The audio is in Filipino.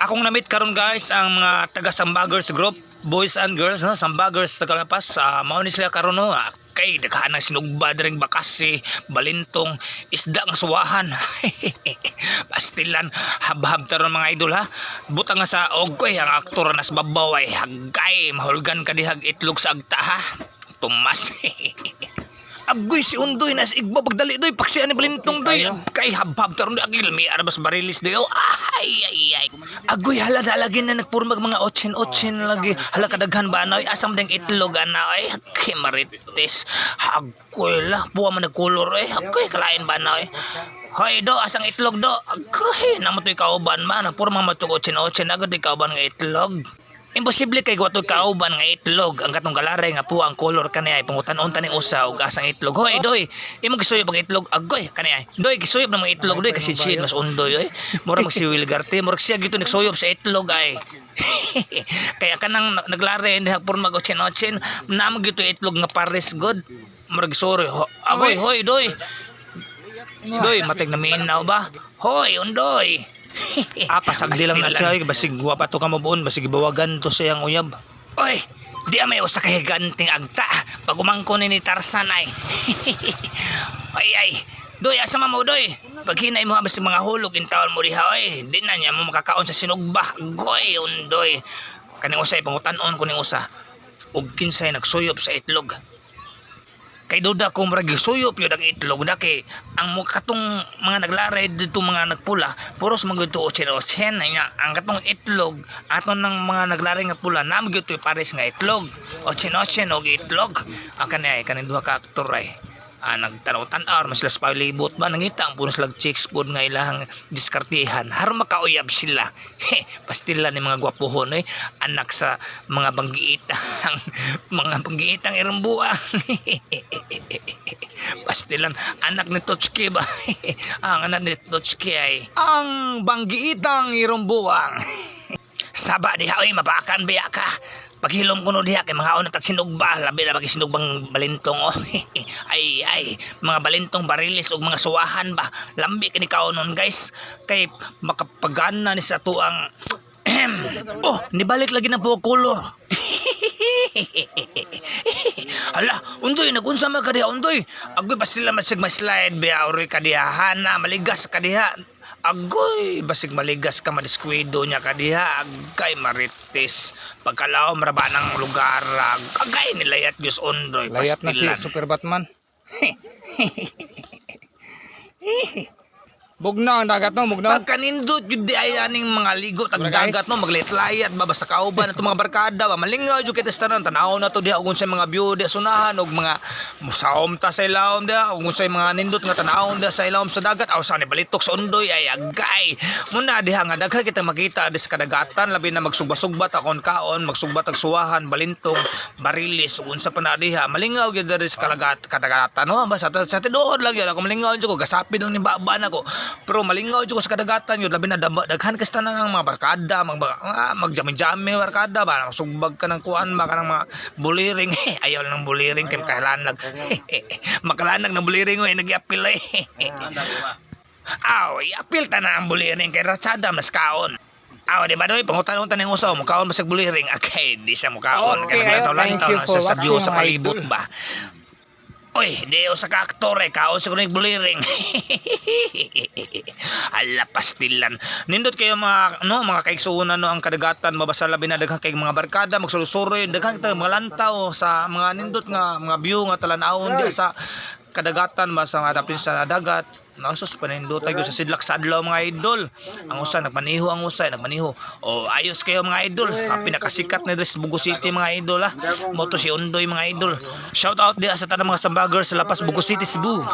Akong namit karon guys ang mga taga Sambagers group, boys and girls no, Sambagers taga Lapas. Mao ni sila karon no. Kay daghan ang sinugba diring bakasi, balintong, isda nga suwahan. Pastilan habhab taron mga idol ha. Butang nga sa ogkoy ang aktor nas babaw ay hagkay mahulgan kadihag itlog sa agta ha. Tumas. Agoy si Undoy nas igba pagdali doy paksian ni balintong doy kay habhab taron di agil mi arabas barilis doy. Ay. Agoy hala lagi na nagpurmag mga 8-8 lagi. Hala kadaghan ba anoy asam deng itlog anoy. Kay marites. Agoy la buwa man nagkulor eh. Agoy kalain ba anoy. Hoy do asang itlog do. Agoy namotoy kauban man purmang matug 8-8 agad di kauban nga itlog. Imposible kay guwatoy kauban nga itlog ang katong galaray nga po ang color kani ay pangutan-on taning usa og asang itlog. Hoy doy, imo gisuyob ang itlog agoy kani ay. Doy gisuyob ng mga itlog doy kasi shit mas undoy oy. Mura magsiwil garte, mura siya gito nagsuyob sa itlog ay. Kaya kanang naglaray hindi hagpur mag 8-8 namo gito itlog nga pares god. Mura gisuri. Agoy hoy doy. Doy matig na minaw ba? Hoy undoy. Pasagdi lang na siya basig guwapa to ka mabuon basig gibawagan to siyang uyab. Oy di may usa ka higanting agta pag umangko ni Tarzan ay. ay doy asa mo doy pag hinay mo basig mga hulog in taon mo diha oy di na niya mo makakaon sa sinugba goy undoy kaning usay pangutan-on kuning usa ug kinsay nagsuyop sa itlog. Kay duda ko murag suyop yun ang itlog na kay ang katong mga naglaray dito mga nagpula puros magito 8-8 nga ang katong itlog aton ng mga naglaray nga pula na magito pares nga itlog 8-8 og itlog kanay kaning duha ka aktor ay nagtanaw-tanaw mas sila palibot ba nangita ang puno sila chicks food nga ilang diskartihan haron makauyab sila pastila ni mga gwapuhon anak sa mga banggiitang irumbuang pastilan anak ni Totski ba ang anak ni Totski ay ang banggiitang irumbuang saba diha oy mabakan biya ka. Paghilom ko no diha kay mga una tag sinugba labi na sinugban balintong ay mga balintong barilis ug mga suwahan ba lambi kini kaonon guys kay makapagana ni sa tuang nibalik lagi na po color. Hala undoy nagunsa man kadiha undoy agoy ba sila masig slide biya ori kadiha na maligas kadiha. Agoy basig maligas ka madiskwido niya kadiha agay marites pagkalaom raba ng lugar agay nilayat Diyos undoy layat na si Super Batman. Bugna ang dagat no, bugna. Pagkanindot yun di ay aning mga ligot ang dagat no, maglayat ba basta kauban itong mga barkada ba, malingaw yun kita sa tanan, tanaw na to di ako sa mga view di sunahan, o mga musaom ta sa ilawom di, o sa mga nindot nga tanaw di sa ilawom sa dagat, o sa balitok sa undoy ay agay. Muna di nga daghan kita makita di sa kadagatan, labi na magsugba-sugbat akon kaon, magsugbat ang suwahan, balintong, barilis, unsa pa na diha, malingaw yun di sa kadagatan no, basta sa tinuod lang yun, ako malingaw yun ko, gasapid lang ni baba na ko. Pero malingaw jud ko sa kadagatan yun labi na daghan ka tanan ng mga barkada magjami-jami barkada ba sugbag ka ng kuan ba kanang mga buliring ayaw lang ng buliring kay makalanag makalanag ng buliring oy nag-apil i-apil ta na ang buliring kay ratsada mas kaon. Di ba doy pangutan-utan ng usaw mo kaon basag buliring okay di siya mo kaon okay, lantaw thank you sa view sa watching, palibot idol. ba. Oy, diyo sa ka-aktor kaon sa kuning buliring. Ala pastilan. Nindot kayo mga kaigsuonan no ang kadagatan mabasa labi na daghang kay mga barkada magsuloy daghang mga lantaw sa mga nindot nga mga view nga talan-awon di sa kadagatan ba sa mga tapin sa dagat. Nasus panindot tayo sa sidlak sa adlaw mga idol. Ang usa nagmaniho ayos kayo mga idol. Ang pinakasikat na Dres Bugo City mga idol Moto si Undoy mga idol. Shout out diha sa tanang mga Sambagers sa Lapas Bugo City, Cebu.